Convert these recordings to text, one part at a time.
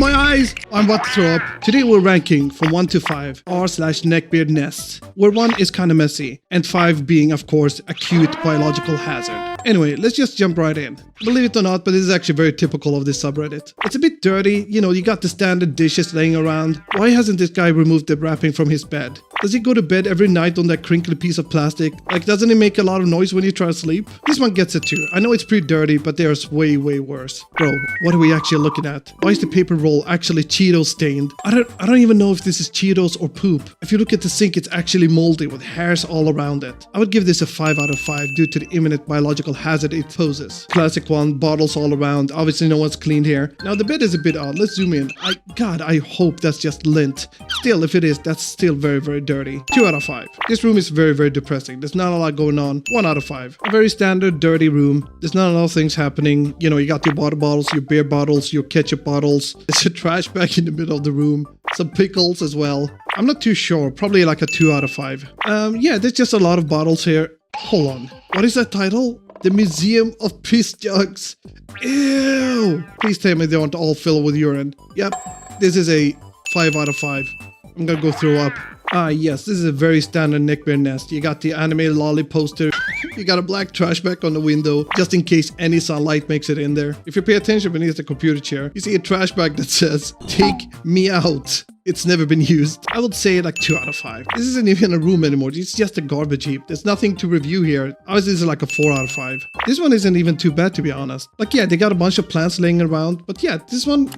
my eyes! I'm about to throw up. Today we're ranking from 1 to 5 r/neckbeardnests, where 1 is kinda messy, and 5 being, of course, acute biological hazard. Anyway, let's just jump right in. Believe it or not, but this is actually very typical of this subreddit. It's a bit dirty, you know, you got the standard dishes laying around. Why hasn't this guy removed the wrapping from his bed? Does he go to bed every night on that crinkly piece of plastic? Like, doesn't it make a lot of noise when you try to sleep? This one gets it too. I know it's pretty dirty, but there's way worse. Bro, what are we actually looking at? Why is the paper roll actually Cheetos stained? I don't even know if this is Cheetos or poop. If you look at the sink, it's actually moldy with hairs all around it. I would give this a 5 out of 5 due to the imminent biological hazard it poses. Classic one, bottles all around. Obviously no one's cleaned here. Now the bed is a bit odd. Let's zoom in. God, I hope that's just lint. Still, if it is, that's still very dirty. 2 out of 5. This room is very depressing. There's not a lot going on. 1 out of 5. A very standard dirty room. There's not a lot of things happening. You know, you got your water bottles, your beer bottles, your ketchup bottles. There's a trash bag in the middle of the room. Some pickles as well. I'm not too sure. Probably like a 2 out of 5. Yeah, there's just a lot of bottles here. Hold on. What is that title? The Museum of Piss Jugs. Ew! Please tell me they aren't all filled with urine. Yep, this is a 5 out of 5. I'm gonna go throw up. Ah, yes, this is a very standard neckbeard nest. You got the anime lolly poster. You got a black trash bag on the window, just in case any sunlight makes it in there. If you pay attention beneath the computer chair, you see a trash bag that says, "Take me out." It's never been used. I would say like 2 out of 5. This isn't even a room anymore. It's just a garbage heap. There's nothing to review here. Obviously, this is like a 4 out of 5. This one isn't even too bad, to be honest. Like, yeah, they got a bunch of plants laying around. But yeah, this one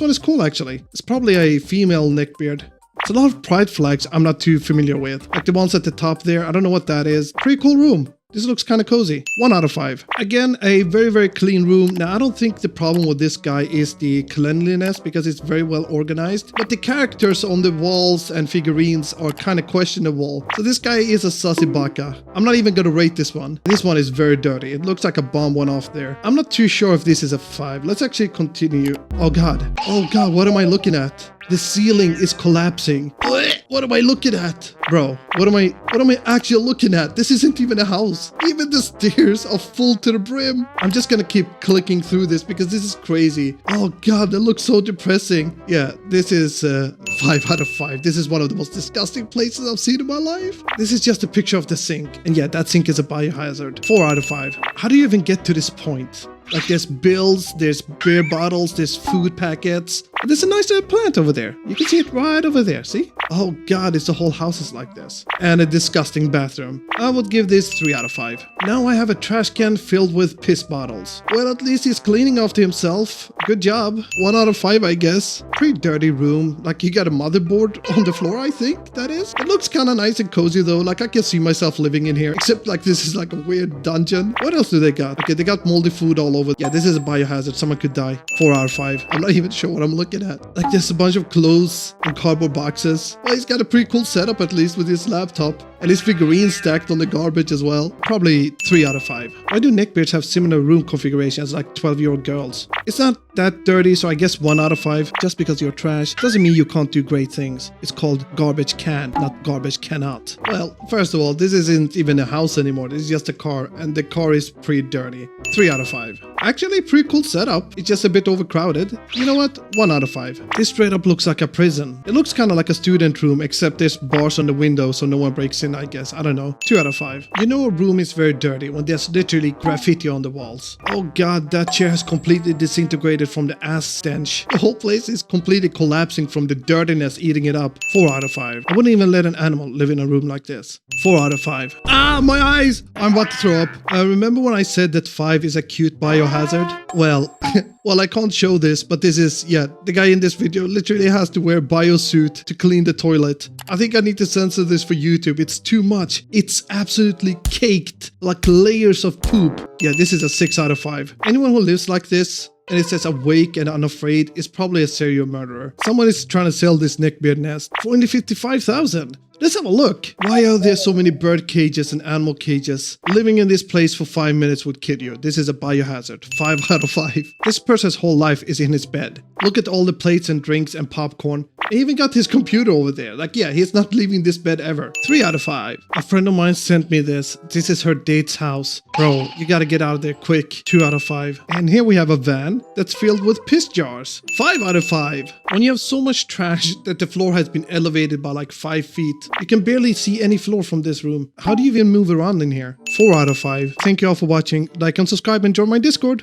is cool, actually. It's probably a female neckbeard. It's a lot of pride flags I'm not too familiar with. Like the ones at the top there. I don't know what that is. Pretty cool room. This looks kind of cozy. 1 out of 5. Again, a very clean room. Now, I don't think the problem with this guy is the cleanliness because it's very well organized. But the characters on the walls and figurines are kind of questionable. So this guy is a sussy baka. I'm not even going to rate this one. This one is very dirty. It looks like a bomb went off there. I'm not too sure if this is a 5. Let's actually continue. Oh God, what am I looking at? The ceiling is collapsing. What am I looking at? Bro, what am I actually looking at? This isn't even a house. Even the stairs are full to the brim. I'm just gonna keep clicking through this because this is crazy. Oh God, that looks so depressing. Yeah, this is 5 out of 5. This is one of the most disgusting places I've seen in my life. This is just a picture of the sink. And yeah, that sink is a biohazard. 4 out of 5. How do you even get to this point? Like there's bills, there's beer bottles, there's food packets. And there's a nice little plant over there. You can see it right over there, see? Oh God, it's the whole house is like this. And a disgusting bathroom. I would give this 3 out of 5. Now I have a trash can filled with piss bottles. Well, at least he's cleaning after himself. Good job. 1 out of 5, I guess. Pretty dirty room. Like you got a motherboard on the floor, I think that is. It looks kind of nice and cozy though. Like I can see myself living in here. Except like this is like a weird dungeon. What else do they got? Okay, they got moldy food all over. Yeah, this is a biohazard. Someone could die. 4 out of 5. I'm not even sure what I'm looking at. Like there's a bunch of clothes and cardboard boxes. Well, he's got a pretty cool setup at least with his laptop. And his figurines stacked on the garbage as well. Probably 3 out of 5. Why do neckbeards have similar room configurations like 12-year-old girls? It's not that dirty, so I guess 1 out of 5. Just because you're trash doesn't mean you can't do great things. It's called garbage can, not garbage cannot. Well, first of all, this isn't even a house anymore. This is just a car, and the car is pretty dirty. 3 out of 5. Actually, pretty cool setup. It's just a bit overcrowded. You know what? 1 out of 5. This straight up looks like a prison. It looks kind of like a student room, except there's bars on the window so no one breaks in, I guess. I don't know. 2 out of 5. You know a room is very dirty when there's literally graffiti on the walls. Oh God, that chair has completely disintegrated from the ass stench. The whole place is completely collapsing from the dirtiness eating it up. 4 out of 5. I wouldn't even let an animal live in a room like this. 4 out of 5. Ah, my eyes! I'm about to throw up. Remember when I said that 5 is a cute biohazard? Well, well, I can't show this, but this is, yeah, the guy in this video literally has to wear a biosuit to clean the toilet. I think I need to censor this for YouTube. It's too much. It's absolutely caked, like layers of poop. Yeah, this is a 6 out of 5. Anyone who lives like this, and it says awake and unafraid, is probably a serial murderer. Someone is trying to sell this neckbeard nest for only 55,000. Let's have a look. Why are there so many bird cages and animal cages? Living in this place for 5 minutes would kill you. This is a biohazard. 5 out of 5. This person's whole life is in his bed. Look at all the plates and drinks and popcorn. He even got his computer over there. Like, yeah, he's not leaving this bed ever. 3 out of 5. A friend of mine sent me this. This is her date's house. Bro, you gotta get out of there quick. 2 out of 5. And here we have a van that's filled with piss jars. 5 out of 5. When you have so much trash that the floor has been elevated by like 5 feet, you can barely see any floor from this room. How do you even move around in here? 4 out of 5. Thank you all for watching. Like and subscribe and join my Discord.